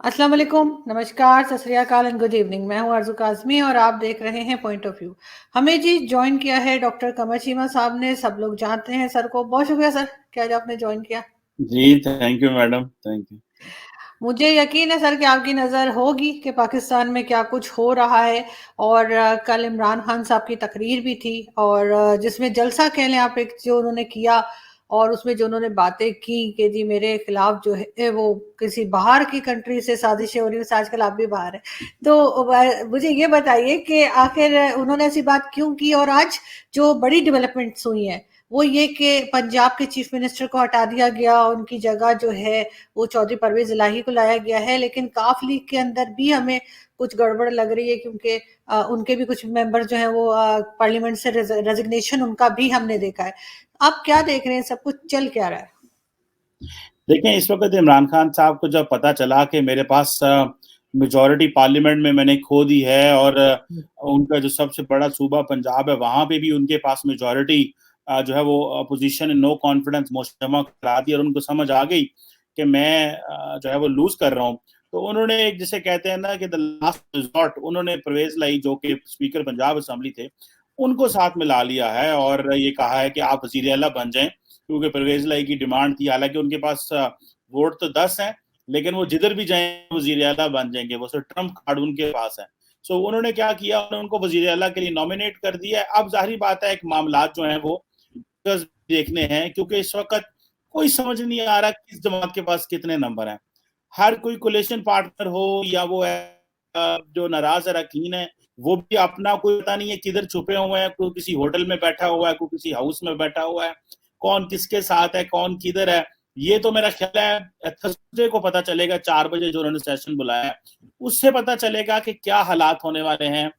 अस्सलाम वालेकुम, नमस्कार, सत श्री अकाल एंड गुड इवनिंग। मैं हूं आरज़ू काज़मी और आप देख रहे हैं पॉइंट ऑफ व्यू। हमें जी जॉइन किया है डॉक्टर कमर चीमा साहब ने। सब लोग जानते हैं सर को। बहुत शुक्रिया सर कि आज आपने जॉइन किया। जी, thank you madam, thank you. मुझे यकीन है सर कि आपकी नज़र होगी कि पाकिस्तान में क्या कुछ हो रहा है। और कल इमरान खान साहब की तकरीर भी थी और जिसमें जलसा कह लें आप, एक जो उन्होंने किया और उसमें जो उन्होंने बातें की कि जी मेरे खिलाफ जो है वो किसी बाहर की कंट्री से साजिशें हो रही हैं। आजकल आप भी बाहर हैं, तो मुझे ये बताइए कि आखिर उन्होंने ऐसी बात क्यों की। और आज जो बड़ी डेवलपमेंट्स हुई हैं वो ये कि पंजाब के चीफ मिनिस्टर को हटा दिया गया, उनकी जगह जो है वो चौधरी परवेज इलाही को लाया गया है। लेकिन काफ लीग के अंदर भी हमें कुछ गड़बड़ लग रही है, क्योंकि उनके भी कुछ मेंबर जो हैं वो पार्लियामेंट से रेजिग्नेशन उनका भी हमने देखा है। आप क्या देख रहे हैं, सब कुछ चल क्या रहा है? देखिए, इस वक़्त इमरान खान साहब को जब पता चला कि मेरे पास मेजॉरिटी पार्लियामेंट में मैंने खो दी है और उनका जो सबसे बड़ा सूबा पंजाब है, वहाँ पे भी उनके पास मेजॉरिटी जो है वो अपोज़िशन ने नो कॉन्फिडेंस मोशन जमा करा दी और उनको समझ आ गई कि मैं जो है वो लूज़ कर रहा हूँ। तो उन्होंने एक जिसे कहते हैं ना कि द लास्ट रिज़ॉर्ट, उन्होंने परवेज़ इलाही जो कि स्पीकर पंजाब असेंबली थे, उनको साथ मिला लिया है और ये कहा है कि आप वज़ीर आला बन जाएँ। क्योंकि परवेज इलाही की डिमांड थी, हालांकि उनके पास वोट तो 10 हैं, लेकिन वो जिधर भी जाएं वजीर आला बन जाएंगे, वो सिर्फ ट्रम्प कार्ड उनके पास है। सो उन्होंने क्या किया, उन्होंने उनको वजीर आला के लिए नॉमिनेट कर दिया है। अब जाहिर बात है एक मामला जो है वो देखने हैं, क्योंकि इस वक्त कोई समझ नहीं आ रहा किस जमात के पास कितने नंबर हैं। हर कोई कोलेशन पार्टनर हो या वो जो नाराज अरकान है, वो भी अपना कोई पता नहीं है किधर छुपे हुए हैं। कोई किसी होटल में बैठा हुआ है, कोई किसी हाउस में बैठा हुआ है, कौन किसके साथ है, कौन किधर है। ये तो मेरा ख्याल है थर्सडे को पता चलेगा, 4 बजे जो उन्होंने सेशन बुलाया है उससे पता चलेगा कि क्या हालात होने वाले हैं,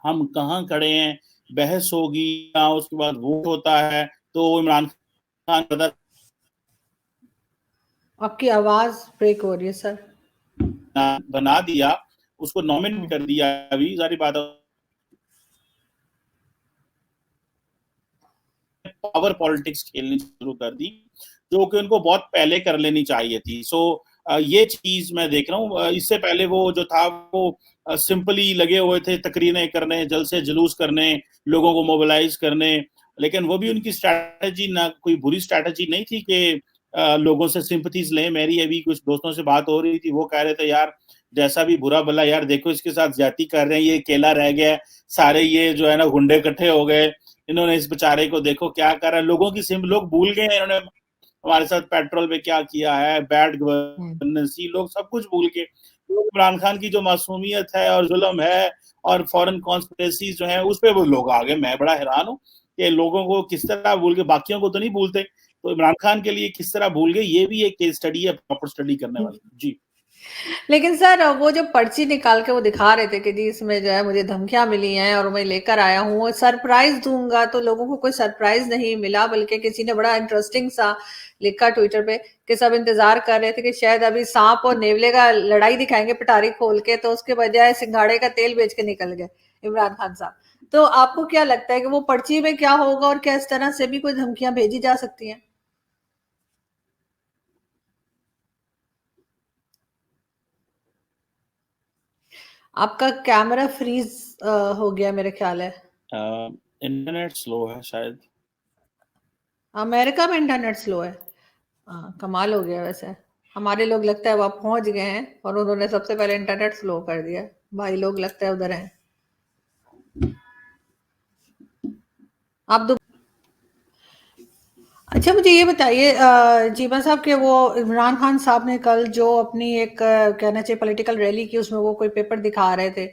हम कहाँ खड़े हैं। बहस होगी, उसके बाद वोट होता है, तो इमरान खान आपकी आवाज ब्रेक हो रही है सर। बना दिया, उसको नॉमिनेट हम्म। कर दिया। अभी सारी बात पावर पॉलिटिक्स खेलनी शुरू कर दी, जो कि उनको बहुत पहले कर लेनी चाहिए थी। सो ये चीज मैं देख रहा हूँ। इससे पहले वो जो था वो सिंपली लगे हुए थे तकरीरें करने, जल से जुलूस करने, लोगों को मोबिलाइज करने। लेकिन वो भी उनकी स्ट्रैटेजी ना कोई बुरी स्ट्रैटेजी नहीं थी कि लोगों से सिंपथीज लें। मेरी अभी कुछ दोस्तों से बात हो रही थी, वो कह रहे थे यार जैसा भी बुरा भला, यार देखो इसके साथ ज्यादती कर रहे हैं, ये अकेला रह गया, सारे ये जो है ना गुंडे इकट्ठे हो गए, इन्होंने इस बेचारे को देखो क्या कर रहा है। लोगों की सिम लोग भूल गए हैं इन्होंने हमारे साथ पेट्रोल पे क्या किया है, बैड गवर्नेंस, लोग सब कुछ भूल के इमरान खान की जो मासूमियत है और जुल्म है और फॉरेन कॉन्स्पिरेसी जो है उस पर वो लोग आ गए। मैं बड़ा हैरान हूँ कि लोगों को किस तरह भूल गए, बाकियों को तो नहीं भूलते, तो इमरान खान के लिए किस तरह भूल गए। ये भी एक केस स्टडी है प्रॉपर स्टडी करने वाली। जी लेकिन सर वो जो पर्ची निकाल के वो दिखा रहे थे कि जी इसमें जो है मुझे धमकियां मिली हैं और मैं लेकर आया हूँ, सरप्राइज दूंगा, तो लोगों को कोई सरप्राइज नहीं मिला, बल्कि किसी ने बड़ा इंटरेस्टिंग सा लिखा ट्विटर पे कि सब इंतजार कर रहे थे कि शायद अभी सांप और नेवले का लड़ाई दिखाएंगे पिटारी खोल के, तो उसके बजाय सिंघाड़े का तेल बेच के निकल गए इमरान खान साहब। तो आपको क्या लगता है कि वो पर्ची में क्या होगा और क्या इस तरह से भी कोई धमकियां भेजी जा सकती हैं? आपका कैमरा फ्रीज हो गया मेरे ख्याल है। इंटरनेट स्लो है शायद। अमेरिका में इंटरनेट स्लो है? हाँ, कमाल हो गया वैसे। हमारे लोग लगता है वहां पहुंच गए हैं और उन्होंने सबसे पहले इंटरनेट स्लो कर दिया। भाई लोग लगता है उधर हैं। आप दो। अच्छा मुझे ये बताइए जीमा साहब के वो इमरान खान साहब ने कल जो अपनी एक कहना चाहिए पॉलिटिकल रैली की, उसमें वो कोई पेपर दिखा रहे थे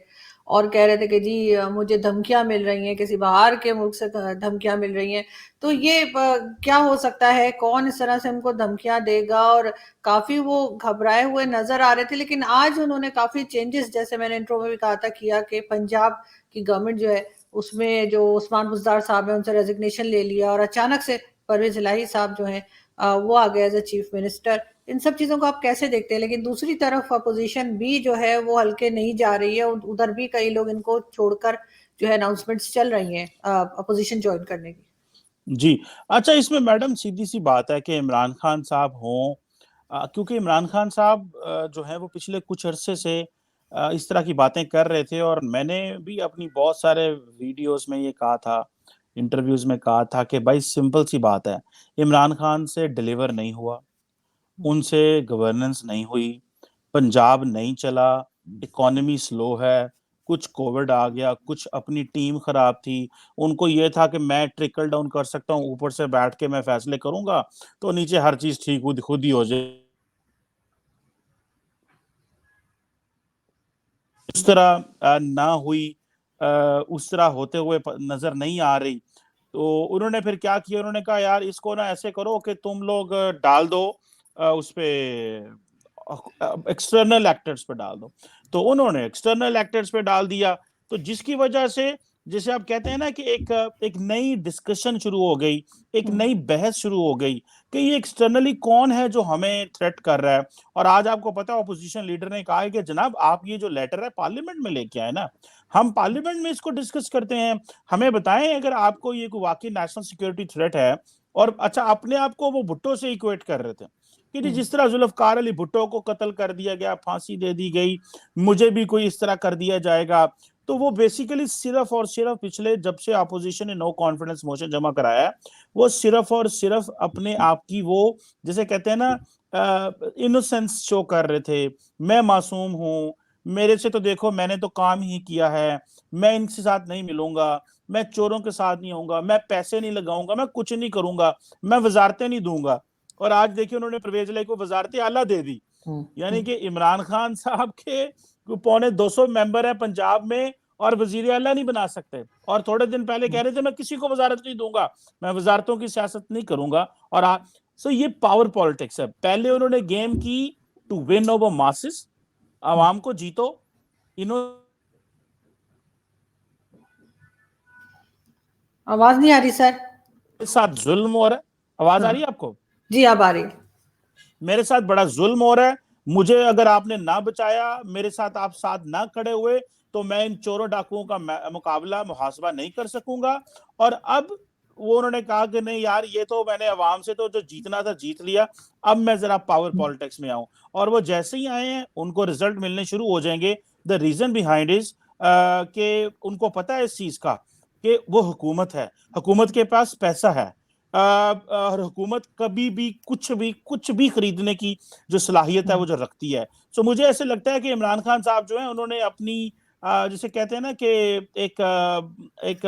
और कह रहे थे कि जी मुझे धमकियां मिल रही हैं, किसी बाहर के मुल्क से धमकियां मिल रही हैं। तो ये क्या हो सकता है, कौन इस तरह से हमको धमकियां देगा? और काफी वो घबराए हुए नजर आ रहे थे, लेकिन आज उन्होंने काफी चेंजेस, जैसे मैंने इंट्रो में भी कहा था, किया कि पंजाब की गवर्नमेंट जो है उसमें जो उस्मान बुजदार साहब है उनसे रेजिग्नेशन ले लिया और अचानक से परवेज इलाही साहब जो हैं वो आ गए एज अ चीफ मिनिस्टर। इन सब चीजों को आप कैसे देखते हैं? लेकिन दूसरी तरफ अपोजिशन भी जो है वो हल्के नहीं जा रही है, उधर भी कई लोग इनको छोड़कर जो है अनाउंसमेंट्स चल रही हैं अपोजिशन ज्वाइन करने की। जी। अच्छा, इसमें मैडम सीधी सी बात है कि इमरान खान साहब हों क्योंकि इमरान खान साहब जो है वो पिछले कुछ अरसे से इस तरह की बातें कर रहे थे, और मैंने भी अपनी बहुत सारे वीडियोस में ये कहा था, इंटरव्यूज में कहा था कि भाई सिंपल सी बात है, इमरान खान से डिलीवर नहीं हुआ, उनसे गवर्नेंस नहीं हुई, पंजाब नहीं चला, इकोनॉमी स्लो है, कुछ कोविड आ गया, कुछ अपनी टीम खराब थी, उनको ये था कि मैं ट्रिकल डाउन कर सकता हूँ, ऊपर से बैठ के मैं फैसले करूंगा तो नीचे हर चीज ठीक खुद खुद ही हो जाए। उस तरह ना हुई, उस तरह होते हुए नजर नहीं आ रही। तो उन्होंने फिर क्या किया, उन्होंने कहा यार इसको ना ऐसे करो कि तुम लोग डाल दो उस पे, एक्सटर्नल एक्टर्स पे डाल दो। तो उन्होंने एक्सटर्नल एक्टर्स पे डाल दिया, तो जिसकी वजह से जैसे आप कहते हैं ना कि एक नई डिस्कशन शुरू हो गई, एक नई बहस शुरू हो गई कि ये एक्सटर्नली कौन है जो हमें थ्रेट कर रहा है। और आज आपको पता है ऑपोजिशन लीडर ने कहा है कि जनाब आप ये जो लेटर है पार्लियामेंट में लेके आए ना, हम पार्लियामेंट में इसको डिस्कस करते हैं, हमें बताएं अगर आपको ये कोई वाकई नेशनल सिक्योरिटी थ्रेट है। और अच्छा, अपने आप को वो भुट्टो से इक्वेट कर रहे थे कि जी जिस तरह जुल्फकार अली भुट्टो को कत्ल कर दिया गया, फांसी दे दी गई, मुझे भी कोई इस तरह कर दिया जाएगा। तो वो बेसिकली सिर्फ और सिर्फ पिछले जब से अपोजिशन ने नो कॉन्फिडेंस मोशन जमा कराया है, वो सिर्फ और सिर्फ अपने आप की वो जैसे कहते हैं ना इनोसेंस शो कर रहे थे। मैं मासूम हूं, मेरे से तो देखो मैंने तो काम ही किया है, मैं इनके साथ नहीं मिलूंगा, मैं चोरों के साथ नहीं होऊंगा, मैं पैसे नहीं लगाऊंगा, मैं कुछ नहीं करूंगा, मैं वजारतें नहीं दूंगा। और आज देखिए उन्होंने परवेज लाई को वजारत आला दे दी। यानी कि इमरान खान साहब के पौने 200 मेंबर है पंजाब में और वजीर आला नहीं बना सकते, और थोड़े दिन पहले कह रहे थे मैं किसी को वजारत नहीं दूंगा, मैं वजारतों की सियासत नहीं करूंगा। और सो ये पावर पॉलिटिक्स है। पहले उन्होंने गेम की टू विन ओवर मासेस, आवाम को जीतो, इन्होंने आवाज नहीं आ रही सर। साथ जुल्म हो रहा है। आवाज आ रही है आपको? जी अब आ रही। मेरे साथ बड़ा जुल्म हो रहा है, मुझे अगर आपने ना बचाया, मेरे साथ आप साथ ना खड़े हुए, तो मैं इन चोरों डाकुओं का मुकाबला मुहासबा नहीं कर सकूंगा। और अब वो उन्होंने कहा कि नहीं यार ये तो मैंने अवाम से तो जो जीतना था जीत लिया, अब मैं जरा पावर पॉलिटिक्स में आऊं। और वो जैसे ही आए हैं उनको रिजल्ट मिलने शुरू हो जाएंगे। द रीजन बिहाइंड इज कि उनको पता है इस चीज का कि वो हुकूमत है, हुकूमत के पास पैसा है, और हुकूमत कभी भी कुछ भी खरीदने की जो सलाहियत है वो जो रखती है। सो मुझे ऐसे लगता है कि इमरान खान साहब जो है उन्होंने अपनी जिसे कहते हैं ना कि एक एक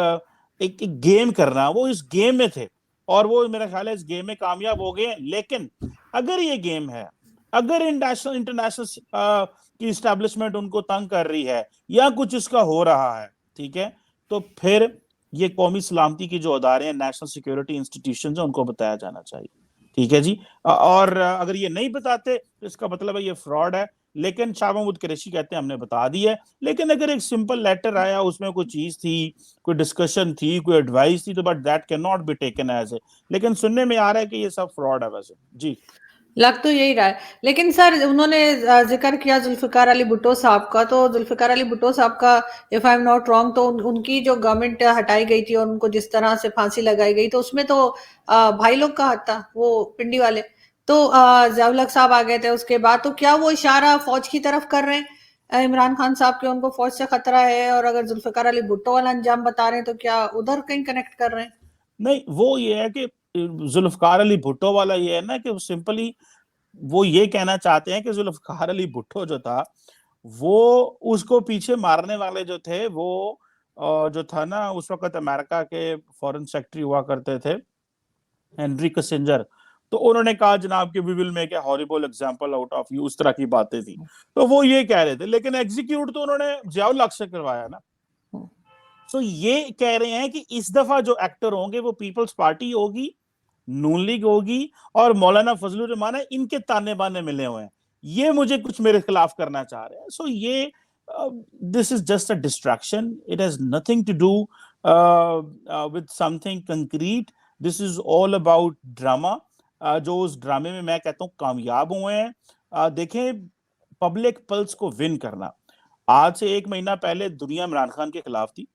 एक गेम करना, वो इस गेम में थे और वो मेरा ख्याल है इस गेम में कामयाब हो गए। लेकिन अगर ये गेम है, अगर इंटरनेशनल इंटरनेशनल की स्टैब्लिशमेंट उनको तंग कर रही है या कुछ इसका हो रहा है, ठीक है, तो फिर ये कौमी सलामती की जो अदारे हैं, नेशनल सिक्योरिटी इंस्टीट्यूशन है, उनको बताया जाना चाहिए। ठीक है जी। और अगर ये नहीं बताते तो इसका मतलब है ये फ्रॉड है। लेकिन शाह महमूद कुरैशी कहते हैं हमने बता दी है। लेकिन अगर एक सिंपल लेटर आया, उसमें कोई चीज थी, कोई डिस्कशन थी, कोई एडवाइस थी, तो but that can not be taken as a. लेकिन सुनने में आ रहा है कि ये सब फ्रॉड है वैसे जी। लग तो यही रहा है। लेकिन सर उन्होंने जिक्र किया जुल्फिकार अली भुट्टो साहब का, तो जुल्फिकार अली भुट्टो साहब का if I am not wrong तो उनकी जो गवर्नमेंट हटाई गई थी और उनको जिस तरह से फांसी लगाई गई, तो उसमें तो भाई लोग का हाथ था, वो पिंडी वाले। तो ज़ियाउल हक साहब आ गए थे उसके बाद। तो क्या वो इशारा फौज की तरफ कर रहे हैं इमरान खान साहब के, उनको फौज से खतरा है? और अगर जुल्फिकार अली भुट्टो वाला अंजाम बता रहे हैं तो क्या उधर कहीं कनेक्ट कर रहे हैं? नहीं, वो ये है कि जुल्फकार अली भुट्टो वाला ये है ना कि सिंपली वो ये कहना चाहते हैं कि जुल्फकार अली भुट्टो जो था, वो उसको पीछे मारने वाले जो थे वो जो था ना उस वक्त अमेरिका के फॉरेन सेक्रेटरी हुआ करते थे, हेनरी किसिंजर। तो उन्होंने कहा जनाब कि we will make a horrible example out of you, उस तरह की बातें थी। तो वो ये कह रहे थे, लेकिन एग्जीक्यूट तो उन्होंने जियाउल हक से करवाया ना। सो ये कह रहे हैं कि इस दफा जो एक्टर होंगे वो पीपल्स पार्टी होगी, नून लीग होगी, और मौलाना फजलुर रहमान है, इनके ताने बाने मिले हुए हैं। ये मुझे कुछ मेरे खिलाफ करना चाह रहे हैं। सो ये this is just a distraction, it has nothing to do with something concrete. This is all about drama, जो उस ड्रामे में मैं कहता हूं कामयाब हुए हैं। देखें, पब्लिक पल्स को विन करना, आज से एक महीना पहले दुनिया इमरान खान के खिलाफ थी,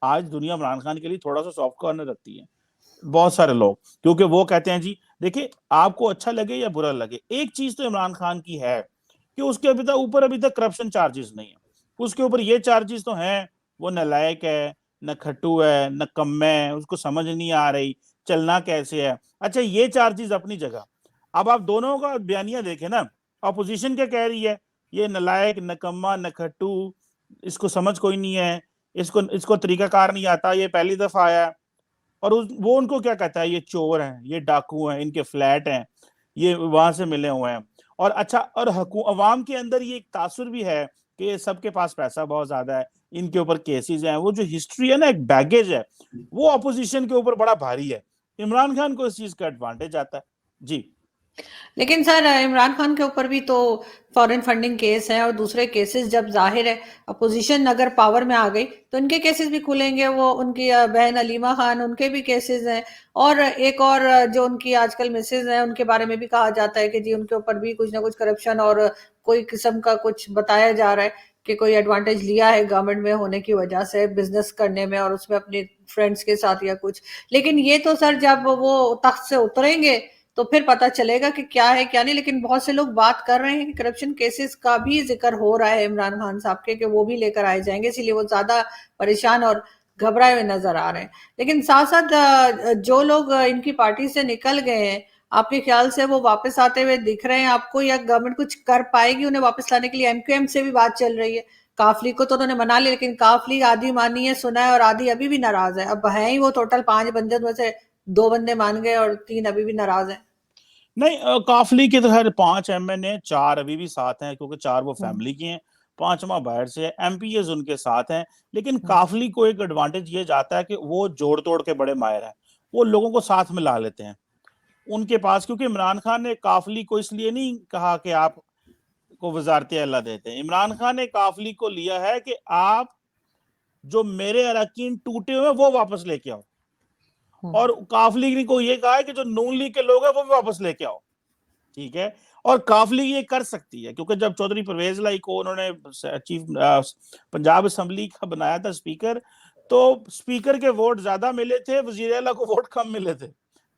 आज दुनिया इमरान खान के लिए थोड़ा सा सॉफ्ट कॉर्नर रखती है बहुत सारे लोग, क्योंकि वो कहते हैं जी देखिए, आपको अच्छा लगे या बुरा लगे, एक चीज तो इमरान खान की है कि उसके अभी तक करप्शन चार्जेस नहीं है। उसके ऊपर ये चार्जेस तो हैं, वो नालायक है, न खट्टू है, न कम्मे है, उसको समझ नहीं आ रही चलना कैसे है। अच्छा, ये चार्जेस अपनी जगह। अब आप दोनों का बयानिया देखें ना, अपोजिशन क्या कह रही है, ये नालायक, नकम्मा, नखट्टू, इसको समझ कोई नहीं है, इसको इसको तरीकाकार नहीं आता, ये पहली दफा आया है। और वो उनको क्या कहता है, ये चोर हैं, ये डाकू हैं, इनके फ्लैट हैं, ये वहां से मिले हुए हैं। और अच्छा, और अवाम के अंदर ये एक तासुर भी है कि सबके पास पैसा बहुत ज्यादा है, इनके ऊपर केसेस हैं। वो जो हिस्ट्री है ना, एक बैगेज है, वो अपोजिशन के ऊपर बड़ा भारी है। इमरान खान को इस चीज का एडवांटेज आता है। जी। लेकिन सर इमरान खान के ऊपर भी तो फॉरेन फंडिंग केस है और दूसरे केसेस, जब जाहिर है अपोजिशन अगर पावर में आ गई तो इनके केसेस भी खुलेंगे। वो उनकी बहन अलीमा खान, उनके भी केसेस हैं। और एक और जो उनकी आजकल मिसेज हैं, उनके बारे में भी कहा जाता है कि जी उनके ऊपर भी कुछ ना कुछ करप्शन और कोई किस्म का कुछ बताया जा रहा है कि कोई एडवांटेज लिया है गवर्नमेंट में होने की वजह से बिजनेस करने में और उसमें अपने फ्रेंड्स के साथ या कुछ। लेकिन ये तो सर जब वो तख्त से उतरेंगे तो फिर पता चलेगा कि क्या है क्या नहीं। लेकिन बहुत से लोग बात कर रहे हैं कि करप्शन केसेस का भी जिक्र हो रहा है इमरान खान साहब के, कि वो भी लेकर आए जाएंगे, इसीलिए वो ज्यादा परेशान और घबराए हुए नजर आ रहे हैं। लेकिन साथ साथ जो लोग इनकी पार्टी से निकल गए हैं, आपके ख्याल से वो वापस आते हुए दिख रहे हैं आपको, या गवर्नमेंट कुछ कर पाएगी उन्हें वापस लाने के लिए? एमक्यूएम से भी बात चल रही है, काफली को तो उन्होंने मना लिया, लेकिन काफली आधी मानी है सुना है और आधी अभी भी नाराज है। अब है ही वो टोटल 5 बंदे में से 2 बंदे मान गए और 3 अभी भी नाराज है। नहीं, काफली के तो खैर 5 MN, 4 अभी भी साथ हैं, क्योंकि 4 वो हम्म, फैमिली के हैं, 5वां बाहर से है, MPs उनके साथ हैं। लेकिन हम्म, काफली को एक एडवांटेज ये जाता है कि वो जोड़ तोड़ के बड़े माहिर हैं, वो लोगों को साथ में ला लेते हैं उनके पास। क्योंकि इमरान खान ने काफली को इसलिए नहीं कहा कि आप को वजारत अल्लाह देते हैं, इमरान खान ने काफली को लिया है कि आप जो मेरे अरकान टूटे हुए वो वापस लेके आओ। हम्म, और काफली को ये कहा है कि जो नून लीग के लोग हैं वो भी वापस लेके आओ। ठीक है। और काफली ये कर सकती है, क्योंकि जब चौधरी परवेज लाई को उन्होंने चीफ पंजाब असेंबली का बनाया था स्पीकर, तो स्पीकर के वोट ज्यादा मिले थे, वजीर आला को वोट कम मिले थे।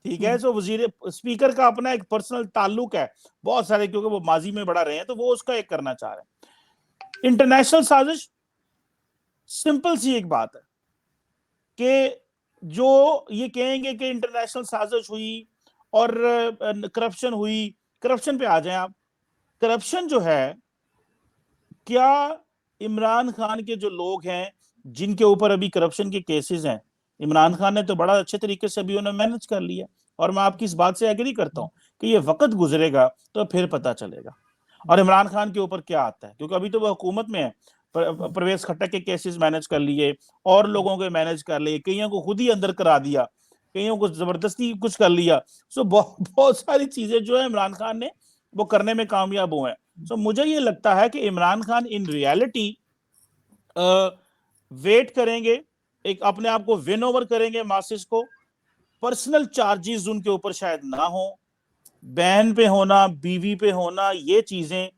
ठीक है। हम्म, सो वजीर स्पीकर का अपना एक पर्सनल ताल्लुक है बहुत सारे, क्योंकि वो माजी में बड़ा रहे हैं, तो वो उसका एक करना चाह रहे हैं। इंटरनेशनल साजिश, सिंपल सी एक बात है कि जो ये कहेंगे कि इंटरनेशनल साजिश हुई और करप्शन हुई, करप्शन पे आ जाएं आप। करप्शन जो है, क्या इमरान खान के जो लोग हैं जिनके ऊपर अभी करप्शन के केसेस हैं, इमरान खान ने तो बड़ा अच्छे तरीके से अभी उन्हें मैनेज कर लिया। और मैं आपकी इस बात से एग्री करता हूं कि ये वक्त गुजरेगा तो फिर पता चलेगा और इमरान खान के ऊपर क्या आता है, क्योंकि अभी तो वो हुकूमत में है। परवेज खट्टक के केसेस मैनेज कर लिए, और लोगों के मैनेज कर लिए, कईयों को खुद ही अंदर करा दिया, कईयों को जबरदस्ती कुछ कर लिया। सो बहुत सारी चीजें जो है इमरान खान ने वो करने में कामयाब हुए हैं। सो मुझे ये लगता है कि Imran Khan in reality wait करेंगे, एक अपने आप को विन ओवर करेंगे मासिस को। पर्सनल चार्जेस उनके ऊपर शायद ना हो, बहन पे होना, बीवी पे होना, ये चीजें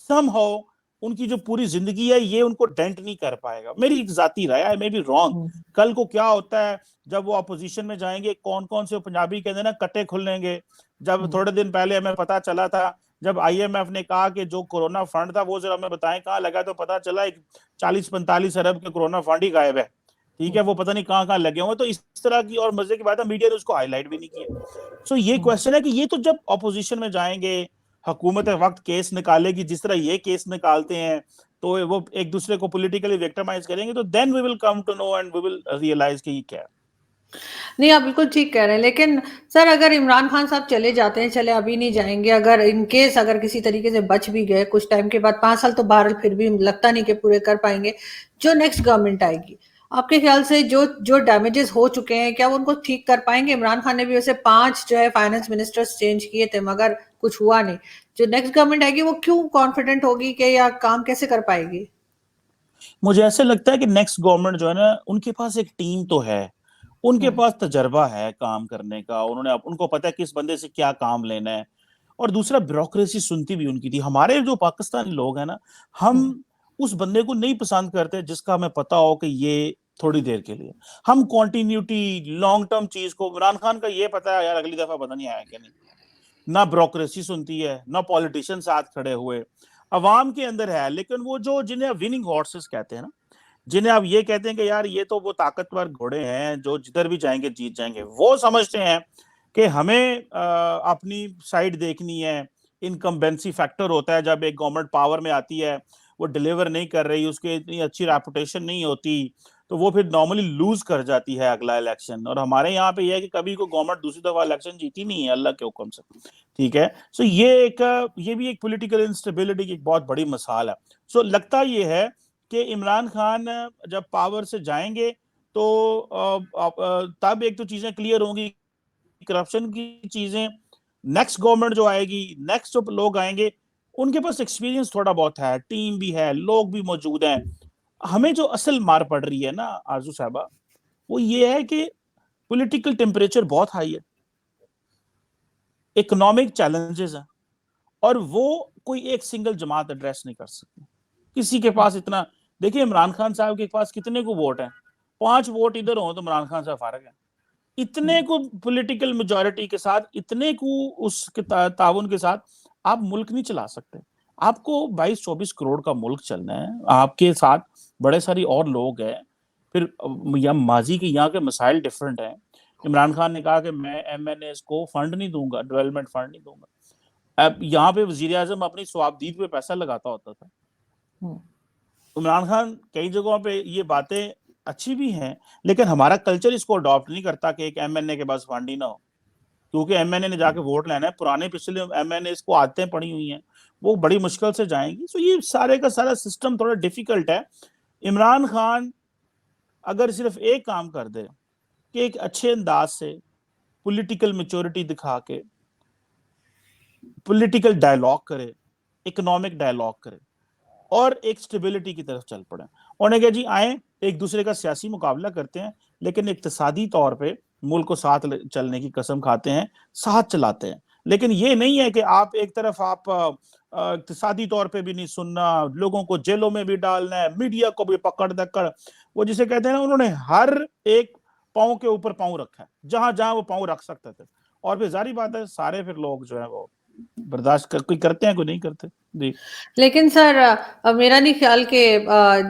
समहाउ उनकी जो पूरी जिंदगी है ये उनको डेंट नहीं कर पाएगा। मेरी एक जाती राय है, मे बी रॉन्ग। हम्म, कल को क्या होता है जब वो अपोजिशन में जाएंगे, कौन कौन से पंजाबी कहते हैं ना, कट्टे खुलेंगे। जब हम्म, थोड़े दिन पहले हमें पता चला था, जब IMF ने कहा कि जो कोरोना फंड था वो जरा हमें बताएं कहाँ लगा, तो पता चला एक 40-45 अरब के कोरोना फंड ही गायब है। ठीक है, वो पता नहीं कहाँ कहाँ लगे हुए। तो इस तरह की, और मजे की बात है, मीडिया ने उसको हाईलाइट भी नहीं किया। सो ये हम्म। क्वेश्चन है कि ये तो जब अपोजिशन में जाएंगे, हुकूमत वक्त केस निकालेगी जिस तरह ये केस निकालते हैं, तो वो एक दूसरे को पॉलिटिकली विक्टिमाइज करेंगे, तो then we will come to know and we will realize कि ये क्या है। नहीं, आप बिल्कुल ठीक कह रहे हैं। लेकिन सर अगर इमरान खान साहब चले जाते हैं, चले अभी नहीं जाएंगे, अगर इन केस अगर किसी तरीके से बच भी गए कुछ टाइम के बाद, 5 साल तो बहरहाल फिर भी लगता नहीं कि पूरे कर पाएंगे, जो नेक्स्ट गवर्नमेंट आएगी, आपके ख्याल से जो जो डैमेजेस हो चुके हैं क्या वो उनको ठीक कर पाएंगे? इमरान खान ने भी वैसे 5 जो है फाइनेंस मिनिस्टर्स चेंज किए थे, मगर कुछ हुआ नहीं। जो नेक्स्ट गवर्नमेंट आएगी वो क्यों कॉन्फिडेंट होगी कि या काम कैसे कर पाएगी? मुझे ऐसे लगता है कि नेक्स्ट गवर्नमेंट जो है ना, उनके पास एक टीम तो है, उनके हम्म, पास तजर्बा है काम करने का, उनको पता है किस बंदे से क्या काम लेना है। और दूसरा, ब्यूरोक्रेसी सुनती भी उनकी थी। हमारे जो पाकिस्तानी लोग हैं ना, हम हम्म, उस बंदे को नहीं पसंद करते जिसका हमें पता हो कि ये थोड़ी देर के लिए। हम कॉन्टिन्यूटी लॉन्ग टर्म चीज को, इमरान खान का ये पता है यार अगली दफा पता नहीं आया कि नहीं, ना ब्यूरोक्रेसी सुनती है, ना पॉलिटिशियन साथ खड़े हुए, अवाम के अंदर है। लेकिन वो जो जिन्हें विनिंग हॉर्सेस कहते हैं ना, जिन्हें आप ये कहते हैं कि यार ये तो वो ताकतवर घोड़े हैं जो जिधर भी जाएंगे जीत जाएंगे, वो समझते हैं कि हमें अपनी साइड देखनी है। इनकम्बेंसी फैक्टर होता है जब एक गवर्नमेंट पावर में आती है, वो डिलीवर नहीं कर रही, उसकी इतनी अच्छी रेपुटेशन नहीं होती, तो वो फिर नॉर्मली लूज कर जाती है अगला इलेक्शन। और हमारे यहाँ पे ये है कि कभी को गवर्नमेंट दूसरी दफा इलेक्शन जीती नहीं है अल्लाह के हुक्म से, ठीक है। सो ये भी एक पॉलिटिकल इंस्टेबिलिटी की एक बहुत बड़ी मिसाल है। सो लगता ये है कि इमरान खान जब पावर से जाएंगे तो तब एक तो चीजें क्लियर होंगी, करप्शन की चीजें। नेक्स्ट गवर्नमेंट जो आएगी, नेक्स्ट जो लोग आएंगे, उनके पास एक्सपीरियंस थोड़ा बहुत है, टीम भी है, लोग भी मौजूद हैं। हमें जो असल मार पड़ रही है ना आरजू साहबा, वो ये है कि पॉलिटिकल टेम्परेचर बहुत हाई है, इकोनॉमिक चैलेंजेस हैं, और वो कोई एक सिंगल जमात एड्रेस नहीं कर सकती। किसी के पास इतना, देखिए इमरान खान साहब के पास कितने को वोट हैं, 5 वोट इधर हो तो इमरान खान साहब फारग है। इतने को पॉलिटिकल मेजॉरिटी के साथ, इतने को उस ताउन के साथ आप मुल्क नहीं चला सकते। आपको 22-24 करोड़ का मुल्क चलना है, आपके साथ बड़े सारी और लोग हैं। फिर या माजी के यहाँ के मसाइल डिफरेंट हैं। इमरान खान ने कहा कि मैं एमएनए को फंड नहीं दूंगा, डेवलपमेंट फंड नहीं दूंगा। अब यहाँ पे वजीर आजम अपनी स्वाबदीद पे पैसा लगाता होता था। इमरान खान कई जगहों पे ये बातें अच्छी भी हैं, लेकिन हमारा कल्चर इसको अडॉप्ट नहीं करता कि एक एमएनए के पास फंड ही ना हो, क्योंकि एमएनए ने जाके वोट लेना है। पुराने पिछले एमएनए को आदतें पड़ी हुई हैं, वो बड़ी मुश्किल से जाएंगी। तो ये सारे का सारा सिस्टम थोड़ा डिफिकल्ट है। इमरान खान अगर सिर्फ एक काम कर दे कि एक अच्छे अंदाज से पॉलिटिकल मैच्योरिटी दिखा के पॉलिटिकल डायलॉग करे, इकोनॉमिक डायलॉग करे, और एक स्टेबिलिटी की तरफ चल पड़े। उन्हें क्या जी, आए एक दूसरे का सियासी मुकाबला करते हैं, लेकिन इक्तिसादी तौर पे मुल्क को साथ चलने की कसम खाते हैं, साथ चलाते हैं। लेकिन ये नहीं है कि आप एक तरफ आप इक्तिसादी तौर पे भी नहीं सुनना, लोगों को जेलों में भी डालना है, मीडिया को भी पकड़ दकड़, वो जिसे कहते हैं ना, उन्होंने हर एक पांव के ऊपर पांव रखा है, जहां जहां वो पांव रख सकते थे। और फिर जारी बात है सारे फिर लोग जो है वो बर्दाश्त कोई करते हैं, कोई नहीं करते जी। लेकिन सर मेरा नहीं ख्याल कि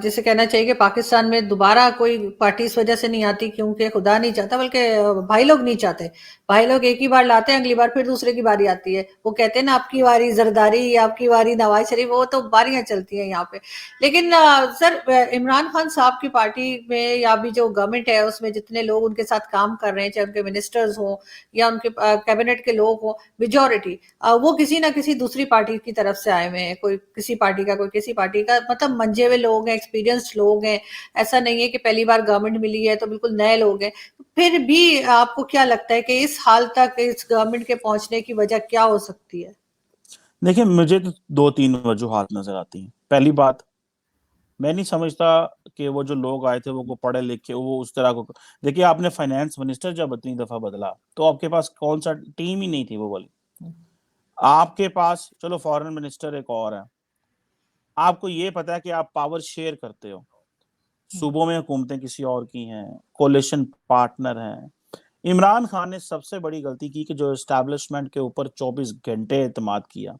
जैसे कहना चाहिए कि पाकिस्तान में दोबारा कोई पार्टी इस वजह से नहीं आती क्योंकि खुदा नहीं चाहता, बल्कि भाई लोग नहीं चाहते। भाई लोग एक ही बार लाते हैं, अगली बार फिर दूसरे की बारी आती है। वो कहते हैं ना, आपकी बारी जरदारी, आपकी बारी नवाज शरीफ, वो तो बारियां चलती हैं यहाँ पे। लेकिन सर इमरान खान साहब की पार्टी में या अभी जो गवर्नमेंट है उसमें जितने लोग उनके साथ काम कर रहे हैं, चाहे उनके मिनिस्टर्स हों या उनके कैबिनेट के लोग हों, मेजोरिटी वो किसी ना किसी दूसरी पार्टी की तरफ से आए हुए हैं। कोई किसी पार्टी का, कोई किसी पार्टी का, मतलब मंजे हुए लोग हैं, एक्सपीरियंस्ड लोग हैं। ऐसा नहीं है कि पहली बार गवर्नमेंट मिली है तो बिल्कुल नए लोग हैं। फिर भी आपको क्या लगता है कि इस हाल तक इस गवर्नमेंट के पहुंचने की वजह क्या हो सकती है? देखिए मुझे तो 2-3 वजूहात नजर आती हैं। पहली बात, मैं नहीं समझता कि वो जो लोग आए थे वो पढ़े लिखे, वो उस तरह को, देखिए आपने फाइनेंस मिनिस्टर जब इतनी दफा बदला तो आपके पास कौन सा टीम ही नहीं थी वो वाली। आपके पास चलो फॉरेन मिनिस्टर एक और है, आपको ये पता है कि आप पावर शेयर करते हो, सूबों में हुकूमतें किसी और की हैं, कोलिशन पार्टनर हैं। इमरान खान ने सबसे बड़ी गलती की कि जो एस्टैब्लिशमेंट के ऊपर 24 घंटे एतमाद किया,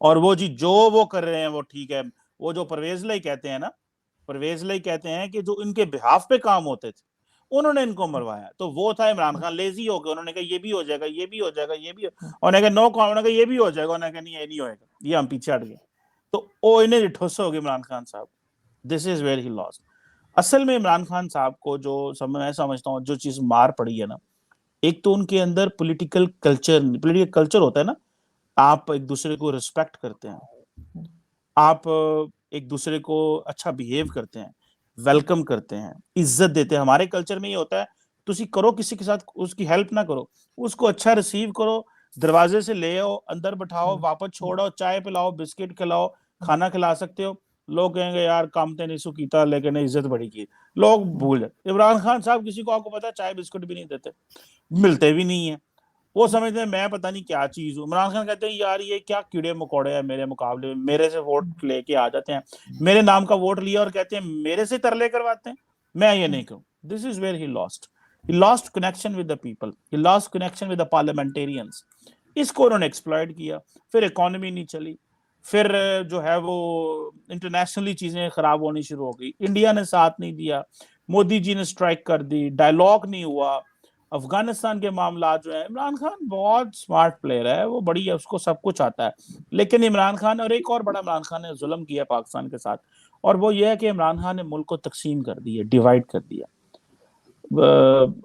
और वो जी जो वो कर रहे हैं वो ठीक है। वो जो परवेज लाई कहते हैं ना, परवेज लाई कहते हैं कि जो इनके बिहाफ पे काम होते थे उन्होंने इनको मरवाया, तो वो था इमरान खान। लेजी हो गए, उन्होंने कहा ये भी हो जाएगा, ये भी हो जाएगा, ये भी उन्होंने कहा नो कॉम, उन्होंने कहा ये भी हो जाएगा, उन्होंने कहा नहीं ये नहीं होएगा, ये हम पीछे हट गए। तो वो इन्हें ठुस हो गए इमरान खान साहब। This is where he lost. असल में इमरान खान साहब को जो मैं समझता हूँ जो चीज मार पड़ी है ना, एक तो उनके अंदर पॉलिटिकल कल्चर होता है ना, आप एक दूसरे को रिस्पेक्ट करते हैं, आप एक दूसरे को अच्छा बिहेव करते हैं, वेलकम करते हैं, इज्जत देते हैं। हमारे कल्चर में ये होता है, तुसी करो किसी के साथ उसकी हेल्प ना करो, उसको अच्छा रिसीव करो, दरवाजे से ले आओ, अंदर बैठाओ, वापस छोड़ो, चाय पिलाओ, बिस्किट खिलाओ, खाना खिला सकते हो। लोग कहेंगे यार काम ते नहीं सुकीता लेकिन इज्जत बड़ी की, लोग भूल जाते। इमरान खान साहब किसी को, आपको पता है, चाय बिस्कुट भी नहीं देते, मिलते भी नहीं है। वो समझते हैं मैं पता नहीं क्या चीज हूँ। इमरान खान कहते हैं यार ये क्या कीड़े मकोड़े हैं मेरे मुकाबले में, मेरे से वोट लेके आ जाते हैं, मेरे नाम का वोट लिया और कहते हैं मेरे से तरले करवाते हैं। मैं ये नहीं कहूँ, this is where he lost connection with the people, he lost connection with the parliamentarians. इसको उन्होंने एक्सप्लॉइट किया, फिर इकोनॉमी नहीं चली, फिर जो है वो इंटरनेशनली चीजें खराब होनी शुरू हो गई, इंडिया ने साथ नहीं दिया, मोदी जी ने स्ट्राइक कर दी, डायलॉग नहीं हुआ, अफगानिस्तान के मामला जो है। इमरान खान बहुत स्मार्ट प्लेयर है, वो बड़ी है, उसको सब कुछ आता है, लेकिन इमरान खान और एक और बड़ा इमरान खान ने जुल्म किया पाकिस्तान के साथ, और वो ये है कि इमरान खान ने मुल्क को तकसीम कर दिया, डिवाइड कर दिया,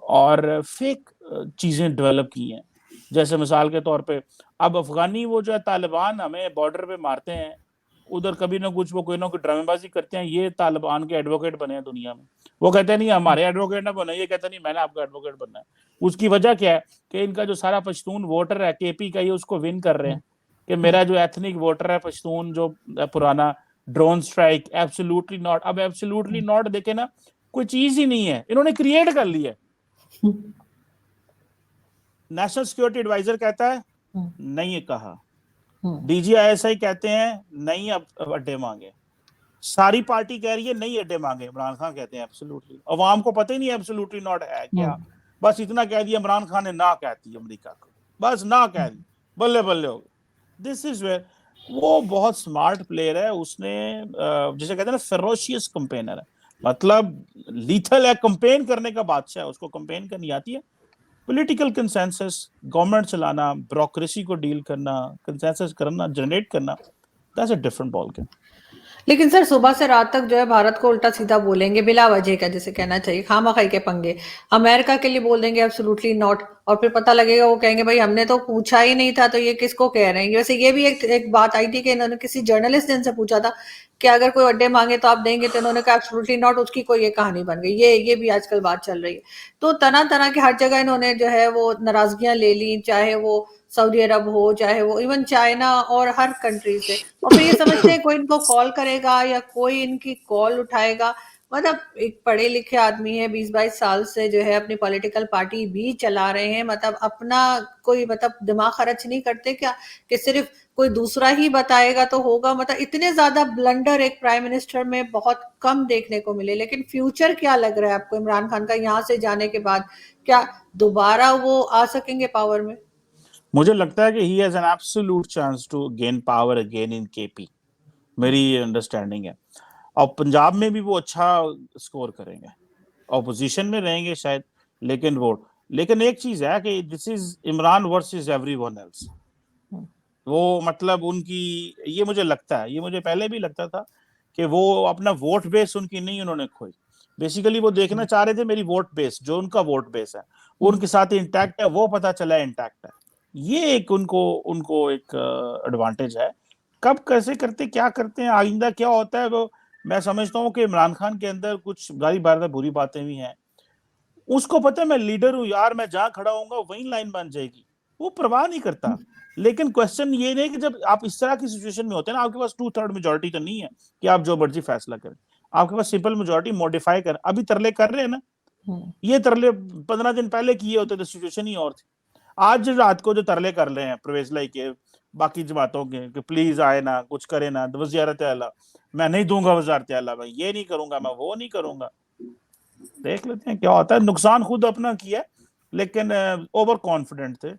और फेक चीजें डेवलप की हैं। जैसे मिसाल के तौर पे अब अफगानी वो जो है तालिबान हमें बॉर्डर पे मारते हैं, उधर कभी ना कुछ वो कोई ना कोई ड्रामेबाजी करते हैं, ये तालिबान के एडवोकेट बने हैं दुनिया में। वो कहते हैं नहीं हमारे एडवोकेट ना बने, ये कहते नहीं मैंने आपका एडवोकेट बनना है। उसकी वजह क्या है कि इनका जो सारा पश्तून वोटर है केपी का, ये उसको विन कर रहे हैं कि मेरा जो एथनिक वोटर है पश्तून जो पुराना, ड्रोन स्ट्राइक, एब्सोल्युटली नॉट। अब एब्सोल्युटली नॉट देखे ना, कोई चीज ही नहीं है, इन्होंने क्रिएट कर लिया है। नेशनल सिक्योरिटी एडवाइजर कहता है नहीं कहा, डीजीआईएसआई कहते हैं नहीं अब अड्डे मांगे, सारी पार्टी कह रही है नहीं अड्डे मांगे, इमरान खान कहते हैं एब्सोल्युटली। अवाम को पता ही नहीं एब्सोल्युटली नॉट है क्या, बस इतना कह दिया इमरान खान ने, ना कहती अमेरिका को, बस ना कह दी, बल्ले बल्ले हो गए। दिस इज वेयर वो बहुत स्मार्ट प्लेयर है, उसने जिसे कहते हैं ना फेरोशियस कंपेनर है, मतलब लीथल है, कंपेन करने का बादशाह है, उसको कंपेन करनी आती है। पॉलिटिकल कंसेंसस, गवर्नमेंट चलाना, ब्यूरोक्रेसी को डील करना, कंसेंसस करना, जनरेट करना, that's a different ball game. लेकिन सर सुबह से रात तक जो है भारत को उल्टा सीधा बोलेंगे बिला वजह का, जैसे कहना चाहिए खामखाई के पंगे, अमेरिका के लिए बोल देंगे एब्सोल्युटली नॉट, और फिर पता लगेगा वो कहेंगे भाई हमने तो पूछा ही नहीं था, तो ये किसको कह रहे हैं। वैसे ये भी एक बात आई थी कि इन्होंने किसी जर्नलिस्ट ने इनसे पूछा था कि अगर कोई अड्डे मांगे तो आप देंगे, तो इन्होंने कहा एब्सोल्युटली नॉट, उसकी कोई ये कहानी बन गई। ये भी आजकल बात चल रही है। तो तरह तरह की हर जगह इन्होंने जो है वो नाराजगियां ले ली, चाहे वो सऊदी अरब हो, चाहे वो इवन चाइना और हर कंट्री से। और फिर ये समझते हैं कोई इनको कॉल करेगा या कोई इनकी कॉल उठाएगा। मतलब एक पढ़े लिखे आदमी है, 20-22 साल से जो है अपनी पॉलिटिकल पार्टी भी चला रहे हैं, मतलब अपना कोई मतलब दिमाग खर्च नहीं करते क्या कि सिर्फ कोई दूसरा ही बताएगा तो होगा। मतलब इतने ज्यादा ब्लंडर एक प्राइम मिनिस्टर में बहुत कम देखने को मिले। लेकिन फ्यूचर क्या लग रहा है आपको इमरान खान का यहाँ से जाने के बाद, क्या दोबारा वो आ सकेंगे पावर में? मुझे लगता है कि he has an absolute chance to gain power again in KP, मेरी अंडरस्टैंडिंग है। और पंजाब में भी वो अच्छा स्कोर करेंगे, ऑपोजिशन में रहेंगे शायद, लेकिन वोट। लेकिन एक चीज है कि this is Imran versus everyone else. वो मतलब उनकी, ये मुझे लगता है, ये मुझे पहले भी लगता था कि वो अपना वोट बेस उनकी नहीं उन्होंने खोई। बेसिकली वो देखना चाह रहे थे मेरी वोट बेस, जो उनका वोट बेस है उनके साथ इंटैक्ट है, वो पता चला इंटैक्ट है। ये एक उनको उनको एक एडवांटेज है। कब कैसे करते क्या करते हैं आइंदा क्या होता है, वो मैं समझता हूँ कि इमरान खान के अंदर कुछ गाली बार बुरी बातें भी हैं। उसको पता है मैं लीडर हूँ यार, मैं जहां खड़ा होऊंगा वहीं लाइन बन जाएगी, वो परवाह नहीं करता। लेकिन क्वेश्चन ये नहीं कि जब आप इस तरह की सिचुएशन में होते हैं ना, आपके पास 2/3 मेजोरिटी तो नहीं है कि आप जो मर्जी फैसला करें, आपके पास सिंपल मेजोरिटी मॉडिफाई कर। अभी तरले कर रहे हैं ना, ये तरले 15 दिन पहले किए होते तो सिचुएशन ही और थी। आज रात को जो तरले कर रहे हैं परवेज लाई के, बाकी जमातों के कि प्लीज आए ना, कुछ करे ना, वज़ीरत आला मैं नहीं दूंगा, वज़ारत आला मैं ये नहीं करूंगा, मैं वो नहीं करूंगा। देख लेते हैं क्या होता है। नुकसान खुद अपना किया, लेकिन ओवर कॉन्फिडेंट थे,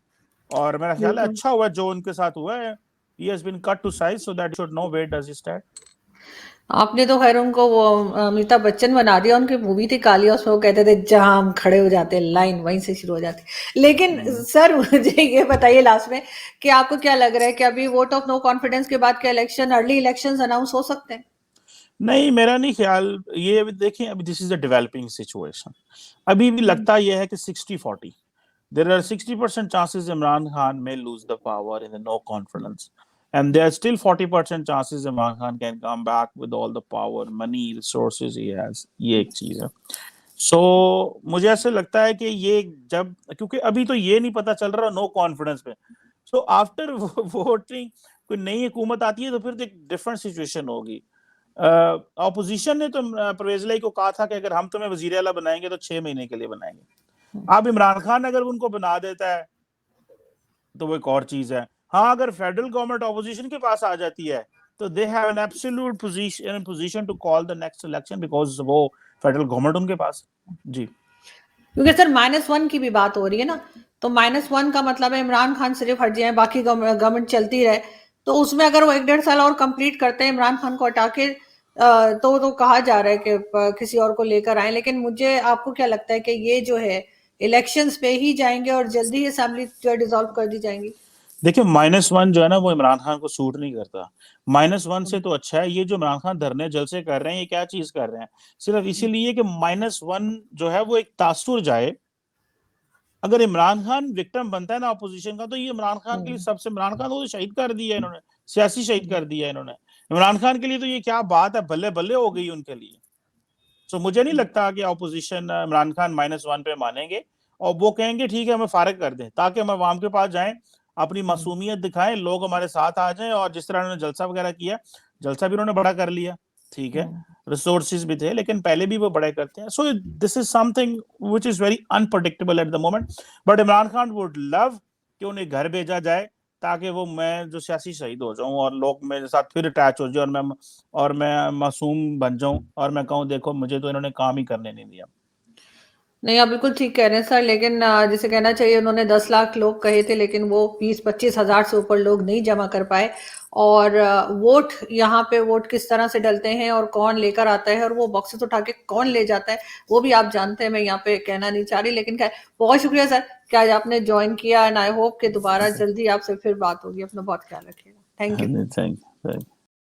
और मेरा ख्याल है अच्छा हुआ जो उनके साथ हुआ है। He has been cut to size so that he should know where does he stand. आपने तो खैर उनको वो अमिताभ बच्चन बना दिया। उनकी मूवी थी कालिया, उसमें वो कहते थे जहां हम खड़े हो जाते लाइन वहीं से शुरू हो जाती। लेकिन सर मुझे ये बताइए लास्ट में कि आपको क्या लग रहा है कि अभी वोट ऑफ नो कॉन्फिडेंस के बाद के इलेक्शन, अर्ली इलेक्शंस अनाउंस हो सकते हैं? नहीं, मेरा नहीं ख्याल। ये देखें, अभी this is a developing situation. अभी भी लगता यह है कि 60-40, there are 60% chances Imran Khan may lose the power in the no confidence, and there are still 40% chances Imran Khan can come back with all the power, money, resources he has. ये एक चीज है। सो मुझे ऐसे लगता है कि ये जब, क्योंकि अभी तो ये नहीं पता चल रहा नो कॉन्फिडेंस पे, सो आफ्टर वोटिंग कोई नई हुकूमत आती है तो फिर एक डिफरेंट सिचुएशन होगी। ऑपोजिशन ने तो परवेज लाई को कहा था कि अगर हम तुम्हें वजीर आला बनाएंगे तो 6 महीने के लिए बनाएंगे। अब इमरान खान अगर उनको बना देता है तो वो एक और चीज है। हाँ, अगर फेडरल गवर्नमेंट ऑपोजिशन के पास आ जाती है तो they have an absolute position to call the next election, because वो फेडरल गवर्नमेंट उनके पास। जी, क्योंकि सर -1 की भी बात हो रही है ना, तो -1 का मतलब है इमरान खान सिर्फ हट जाए, बाकी गवर्नमेंट चलती रहे। तो उसमें अगर वो 1-1.5 साल और कंप्लीट करते हैं इमरान खान को हटा के, तो कहा जा रहा है कि किसी और को लेकर आए। लेकिन मुझे, आपको क्या लगता है कि ये जो है इलेक्शंस पे ही जाएंगे और जल्दी ही असेंबली जो डिसॉल्व कर दी जाएंगी? देखिए -1 जो है ना वो इमरान खान को सूट नहीं करता। -1 से तो अच्छा है ये जो इमरान खान धरने जलसे कर रहे हैं, ये क्या चीज कर रहे हैं, सिर्फ इसीलिए कि -1 जो है वो एक तासुर जाए। अगर इमरान खान विक्टिम बनता है ना अपोजिशन का, तो ये इमरान खान के लिए सबसे, इमरान खान को तो शहीद कर दिया इन्होंने, सियासी शहीद कर दिया इन्होंने। इमरान खान के लिए तो ये क्या बात है, बल्ले बल्ले हो गई उनके लिए। तो मुझे नहीं लगता कि अपोजिशन इमरान खान -1 पे मानेंगे और वो कहेंगे ठीक है हमें फारिग कर दें, ताकि हम अवाम के पास जाएं, अपनी मासूमियत दिखाएं, लोग हमारे साथ आ जाएं। और जिस तरह उन्होंने जलसा वगैरह किया, जलसा भी उन्होंने बड़ा कर लिया, ठीक है, रिसोर्सेज भी थे, लेकिन पहले भी वो बड़े करते हैं। So this is something which is very unpredictable at the moment. But Imran Khan would love कि उन्हें घर भेजा जाए, ताकि वो, मैं जो सियासी शहीद हो जाऊं और लोग मेरे साथ फिर अटैच हो जाए और मैं मासूम बन जाऊं और मैं कहूं देखो मुझे तो इन्होंने काम ही करने नहीं दिया। नहीं, आप बिल्कुल ठीक कह रहे हैं सर, लेकिन जिसे कहना चाहिए, उन्होंने 10 लाख लोग कहे थे, लेकिन वो 20-25 हजार से ऊपर लोग नहीं जमा कर पाए। और वोट, यहाँ पे वोट किस तरह से डलते हैं और कौन लेकर आता है और वो बॉक्सेस उठा के कौन ले जाता है, वो भी आप जानते हैं। मैं यहाँ पे कहना नहीं चाह रही, लेकिन खैर, बहुत शुक्रिया सर कि आज आपने ज्वाइन किया, एंड आई होप कि दोबारा जल्दी आपसे फिर बात होगी। अपना बहुत ख्याल रखिएगा। Thank you. Thank you.